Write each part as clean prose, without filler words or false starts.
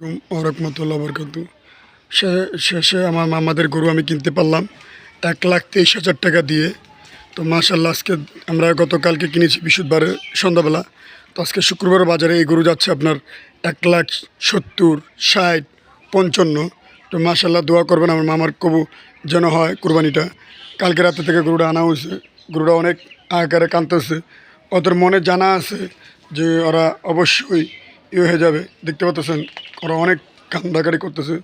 রহমতুল্লাহ বরকাতু। শেষে আমার মামাদের গরু আমি কিনতে পারলাম 1,23,000 টাকা দিয়ে। তো মাশাল্লাহ আজকে আমরা গতকালকে কিনেছি বৃহস্পতিবারে সন্ধ্যাবেলা। তো আজকে শুক্রবার বাজারে এই গরু যাচ্ছে আপনার 1,70,000, 60, 55। তো মাশাল্লাহ দোয়া করবেন আমার মামার কবু যেন হয় কুরবানিটা। কালকে রাতে থেকে গরুটা আনা হয়েছে। গরুটা অনেক আকারে কাঁদতেছে। ওদের মনে জানা আছে যে ওরা অবশ্যই হয়ে যাবে। দেখতে পাচ্ছেন ওরা অনেক কান্দাকারি করতেছে।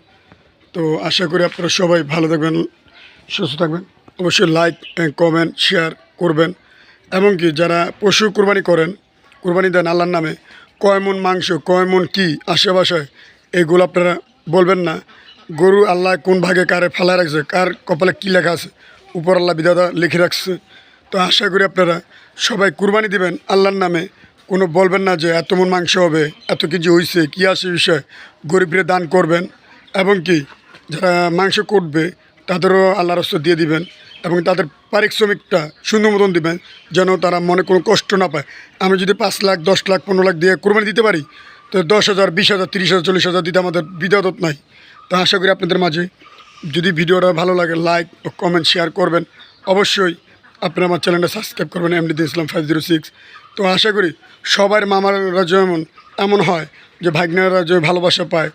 তো আশা করি আপনারা সবাই ভালো থাকবেন, সুস্থ থাকবেন। অবশ্যই লাইক, কমেন্ট, শেয়ার করবেন। এমনকি যারা পশু কোরবানি করেন, কোরবানি দেন আল্লাহর নামে, কয় মন মাংস, কয় মন কী আশেপাশে এগুলো আপনারা বলবেন না। গরু আল্লাহ কোন ভাগে কারে ফেলায় রাখছে, কার কপালে কী লেখা আছে, উপর আল্লাহ বিধাতা লিখে রাখছে। তো আশা করি আপনারা সবাই কুরবানি দিবেন আল্লাহর নামে। কোনো বলবেন না যে এত মন মাংস হবে, এত কেজি হয়েছে, কী আসে বিষয়, গরিবরে দান করবেন। এবং কি যারা মাংস করবে তাদেরও আল্লাহ রাস্তা দিয়ে দিবেন এবং তাদের পারিশ্রমিকটা সুন্দর মতন দিবেন, যেন তারা মনে কোনো কষ্ট না পায়। আমি যদি 5 লাখ, 10 লাখ, 15 লাখ দিয়ে কোরবানি দিতে পারি, তো 10,000, 20,000, 30,000, 40,000 দিতে আমাদের বিধাদত নাই। তো আশা করি আপনাদের মাঝে যদি ভিডিওটা ভালো লাগে লাইক ও কমেন্ট শেয়ার করবেন। অবশ্যই আপনারা আমার চ্যানেলটা সাবস্ক্রাইব করবেন, এমডি ইসলাম 506। তো আশা করি সবার মামারা যেমন এমন হয় যে ভাগ্নেরা যে ভালোবাসা পায়।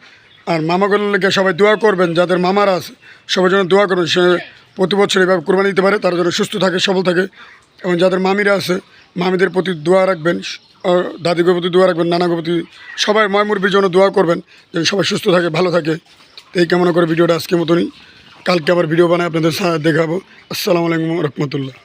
আর মামাগুলোর লেগে সবাই দোয়া করবেন, যাদের মামারা আছে সবার জন্য দোয়া করবেন, সে প্রতি বছর এভাবে কোরবানি দিতে পারে, তারা যেন সুস্থ থাকে, সবল থাকে। এবং যাদের মামিরা আছে মামিদের প্রতি দোয়া রাখবেন, দাদিগোর প্রতি দোয়া রাখবেন, নানাগোর প্রতি, সবাই ময়মুরবির জন্য দোয়া করবেন যেন সবাই সুস্থ থাকে, ভালো থাকে। তো এই কামনা করে ভিডিওটা আজকের মতনই, কালকে আবার ভিডিও বানায় আপনাদের দেখাবো। আসসালামু আলাইকুম রহমতুল্লাহ।